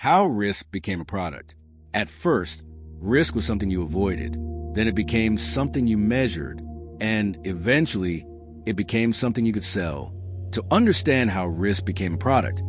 How risk became a product. At first, risk was something you avoided. Then it became something you measured. And eventually, it became something you could sell. To understand how risk became a product,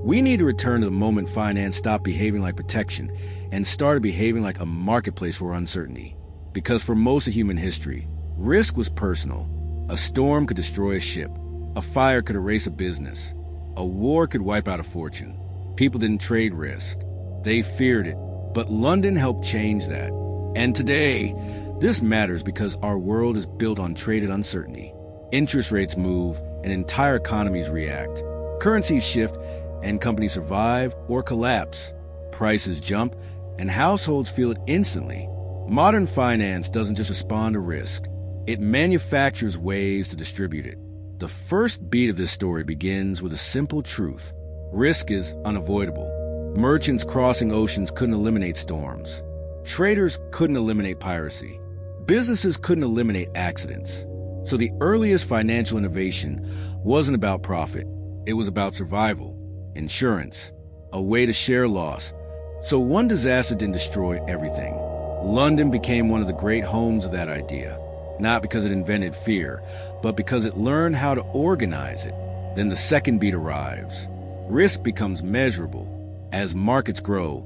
we need to return to the moment finance stopped behaving like protection and started behaving like a marketplace for uncertainty. Because for most of human history, risk was personal. A storm could destroy a ship. A fire could erase a business. A war could wipe out a fortune. People didn't trade risk. They feared it. But London helped change that. And today, this matters because our world is built on traded uncertainty. Interest rates move and entire economies react. Currencies shift and companies survive or collapse. Prices jump and households feel it instantly. Modern finance doesn't just respond to risk. It manufactures ways to distribute it. The first beat of this story begins with a simple truth. Risk is unavoidable. Merchants crossing oceans couldn't eliminate storms. Traders couldn't eliminate piracy. Businesses couldn't eliminate accidents. So the earliest financial innovation wasn't about profit. It was about survival, insurance, a way to share loss. So one disaster didn't destroy everything. London became one of the great homes of that idea, not because it invented fear, but because it learned how to organize it. Then the second beat arrives. Risk becomes measurable. As markets grow,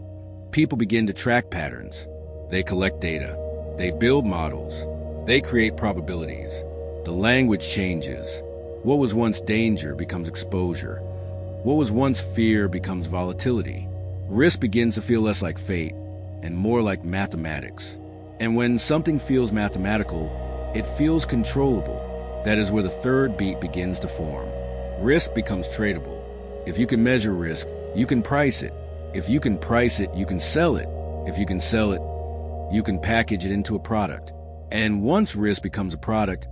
people begin to track patterns. They collect data. They build models. They create probabilities. The language changes. What was once danger becomes exposure. What was once fear becomes volatility. Risk begins to feel less like fate and more like mathematics. And when something feels mathematical, it feels controllable. That is where the third beat begins to form. Risk becomes tradable. If you can measure risk, you can price it. If you can price it, you can sell it. If you can sell it, you can package it into a product. And once risk becomes a product,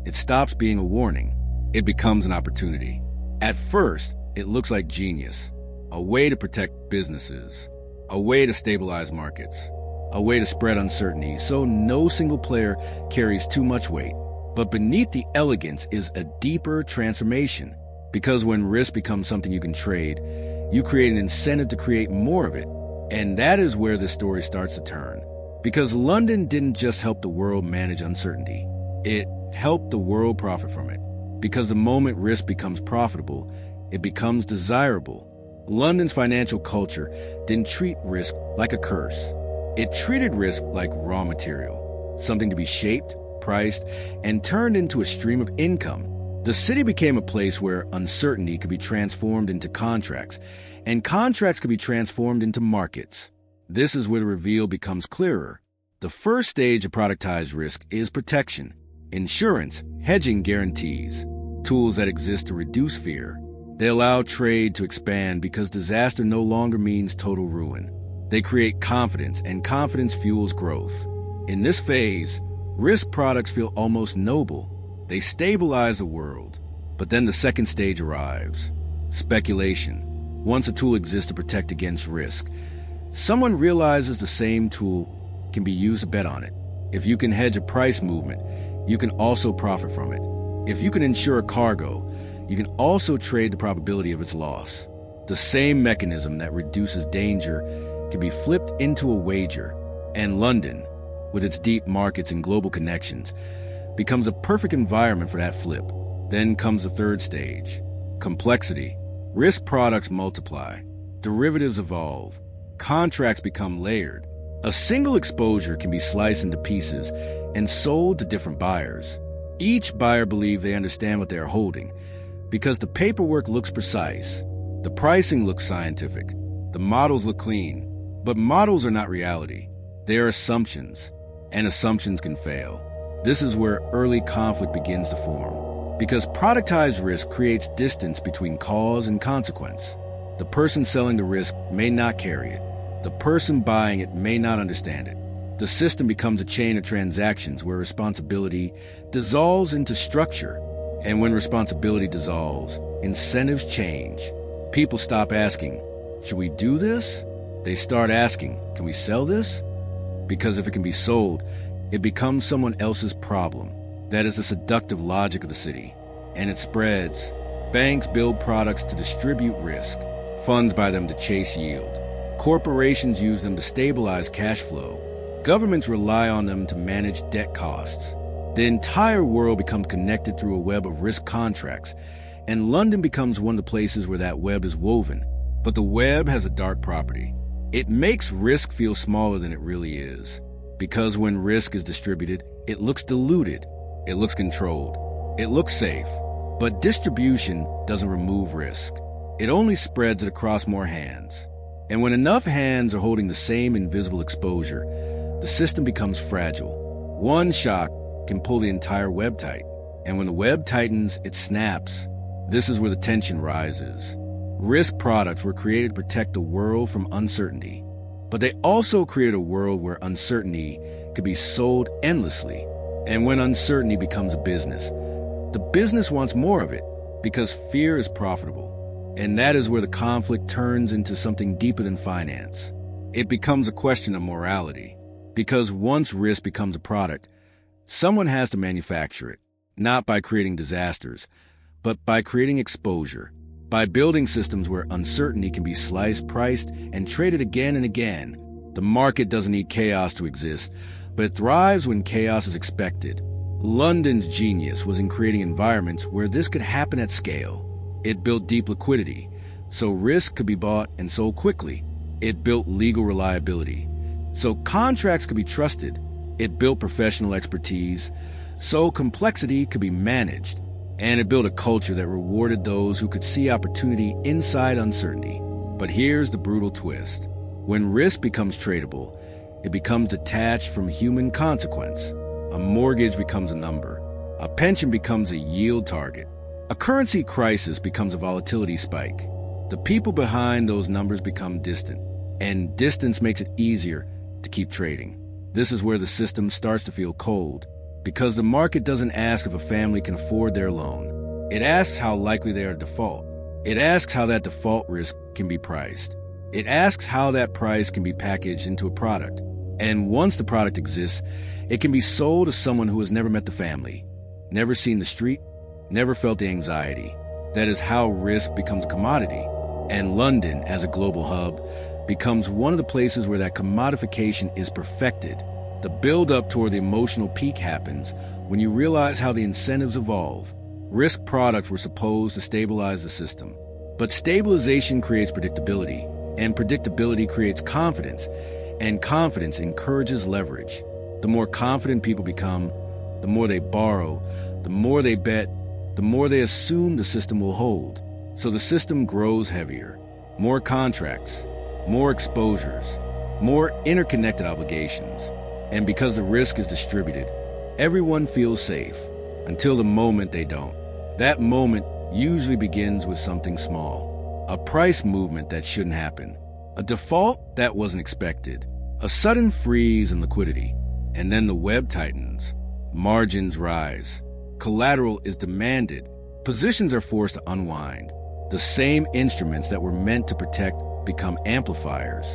it stops being a warning. It becomes an opportunity. At first, it looks like genius, a way to protect businesses, a way to stabilize markets, a way to spread uncertainty so no single player carries too much weight. But beneath the elegance is a deeper transformation. Because when risk becomes something you can trade, you create an incentive to create more of it. And that is where this story starts to turn. Because London didn't just help the world manage uncertainty. It helped the world profit from it. Because the moment risk becomes profitable, it becomes desirable. London's financial culture didn't treat risk like a curse. It treated risk like raw material, something to be shaped, priced, and turned into a stream of income. The city became a place where uncertainty could be transformed into contracts, and contracts could be transformed into markets. This is where the reveal becomes clearer. The first stage of productized risk is protection. Insurance, hedging guarantees, tools that exist to reduce fear. They allow trade to expand because disaster no longer means total ruin. They create confidence, and confidence fuels growth. In this phase, risk products feel almost noble. They stabilize the world. But then the second stage arrives. Speculation. Once a tool exists to protect against risk, someone realizes the same tool can be used to bet on it. If you can hedge a price movement, you can also profit from it. If you can insure a cargo, you can also trade the probability of its loss. The same mechanism that reduces danger can be flipped into a wager. And London, with its deep markets and global connections, becomes a perfect environment for that flip. Then comes the third stage. Complexity. Risk products multiply. Derivatives evolve. Contracts become layered. A single exposure can be sliced into pieces and sold to different buyers. Each buyer believes they understand what they are holding because the paperwork looks precise. The pricing looks scientific. The models look clean. But models are not reality. They are assumptions, and assumptions can fail. This is where early conflict begins to form, because productized risk creates distance between cause and consequence. The person selling the risk may not carry it. The person buying it may not understand it. The system becomes a chain of transactions where responsibility dissolves into structure. And when responsibility dissolves, incentives change. People stop asking, should we do this? They start asking, can we sell this? Because if it can be sold, it becomes someone else's problem. That is the seductive logic of the city. And it spreads. Banks build products to distribute risk. Funds buy them to chase yield. Corporations use them to stabilize cash flow. Governments rely on them to manage debt costs. The entire world becomes connected through a web of risk contracts, and London becomes one of the places where that web is woven. But the web has a dark property. It makes risk feel smaller than it really is. Because when risk is distributed, it looks diluted, it looks controlled, it looks safe. But distribution doesn't remove risk. It only spreads it across more hands. And when enough hands are holding the same invisible exposure, the system becomes fragile. One shock can pull the entire web tight. And when the web tightens, it snaps. This is where the tension rises. Risk products were created to protect the world from uncertainty. But they also created a world where uncertainty could be sold endlessly. And when uncertainty becomes a business, the business wants more of it because fear is profitable. And that is where the conflict turns into something deeper than finance. It becomes a question of morality. Because once risk becomes a product, someone has to manufacture it, not by creating disasters, but by creating exposure, by building systems where uncertainty can be sliced, priced, and traded again and again. The market doesn't need chaos to exist, but it thrives when chaos is expected. London's genius was in creating environments where this could happen at scale. It built deep liquidity, so risk could be bought and sold quickly. It built legal reliability, so contracts could be trusted. It built professional expertise, so complexity could be managed. And it built a culture that rewarded those who could see opportunity inside uncertainty. But here's the brutal twist. When risk becomes tradable, it becomes detached from human consequence. A mortgage becomes a number. A pension becomes a yield target. A currency crisis becomes a volatility spike. The people behind those numbers become distant. And distance makes it easier to keep trading. This is where the system starts to feel cold, because the market doesn't ask if a family can afford their loan. It asks how likely they are to default. It asks how that default risk can be priced. It asks how that price can be packaged into a product. And once the product exists, it can be sold to someone who has never met the family, never seen the street, never felt the anxiety. That is how risk becomes a commodity. And London, as a global hub, becomes one of the places where that commodification is perfected. The build-up toward the emotional peak happens when you realize how the incentives evolve. Risk products were supposed to stabilize the system. But stabilization creates predictability, and predictability creates confidence, and confidence encourages leverage. The more confident people become, the more they borrow, the more they bet, the more they assume the system will hold. So the system grows heavier. More contracts, more exposures, more interconnected obligations. And because the risk is distributed, everyone feels safe until the moment they don't. That moment usually begins with something small. A price movement that shouldn't happen. A default that wasn't expected. A sudden freeze in liquidity. And then the web tightens. Margins rise. Collateral is demanded. Positions are forced to unwind. The same instruments that were meant to protect become amplifiers.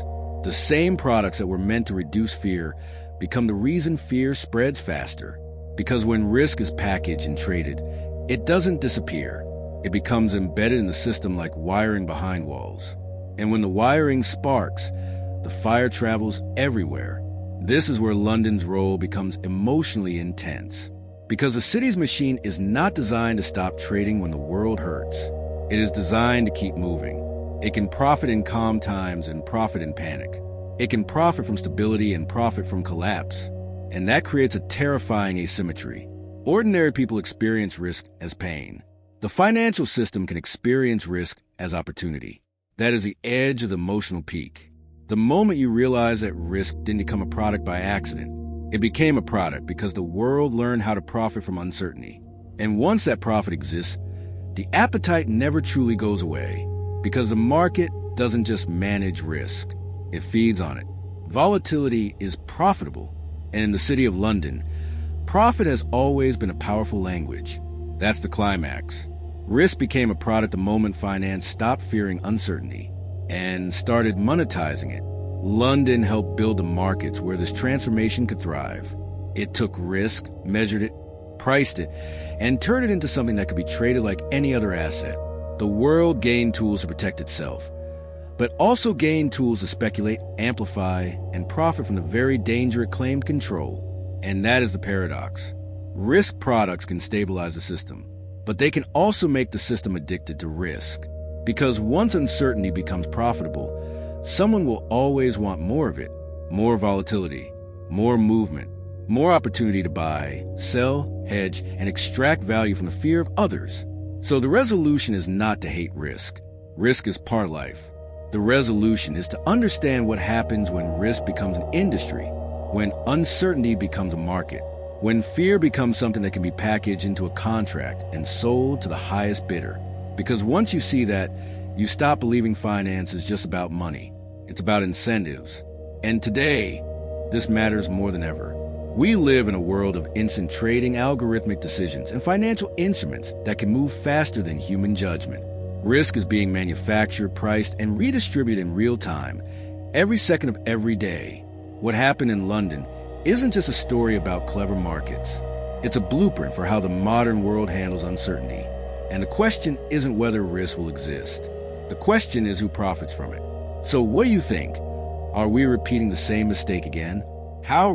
The same products that were meant to reduce fear become the reason fear spreads faster. Because when risk is packaged and traded, it doesn't disappear. It becomes embedded in the system like wiring behind walls. And when the wiring sparks, the fire travels everywhere. This is where London's role becomes emotionally intense. Because the city's machine is not designed to stop trading when the world hurts. It is designed to keep moving. It can profit in calm times and profit in panic. It can profit from stability and profit from collapse. And that creates a terrifying asymmetry. Ordinary people experience risk as pain. The financial system can experience risk as opportunity. That is the edge of the emotional peak. The moment you realize that risk didn't become a product by accident, it became a product because the world learned how to profit from uncertainty. And once that profit exists, the appetite never truly goes away, because the market doesn't just manage risk, it feeds on it. Volatility is profitable, and in the city of London, profit has always been a powerful language. That's the climax. Risk became a product the moment finance stopped fearing uncertainty and started monetizing it. London helped build the markets where this transformation could thrive. It took risk, measured it, priced it, and turned it into something that could be traded like any other asset. The world gained tools to protect itself, but also gain tools to speculate, amplify, and profit from the very danger it claimed control. And that is the paradox. Risk products can stabilize the system, but they can also make the system addicted to risk. Because once uncertainty becomes profitable, someone will always want more of it. More volatility, more movement, more opportunity to buy, sell, hedge, and extract value from the fear of others. So the resolution is not to hate risk. Risk is part of life. The resolution is to understand what happens when risk becomes an industry, when uncertainty becomes a market, when fear becomes something that can be packaged into a contract and sold to the highest bidder. Because once you see that, you stop believing finance is just about money. It's about incentives. And today, this matters more than ever. We live in a world of instant trading, algorithmic decisions, and financial instruments that can move faster than human judgment. Risk is being manufactured, priced, and redistributed in real time, every second of every day. What happened in London isn't just a story about clever markets. It's a blueprint for how the modern world handles uncertainty. And the question isn't whether risk will exist. The question is who profits from it. So what do you think? Are we repeating the same mistake again? How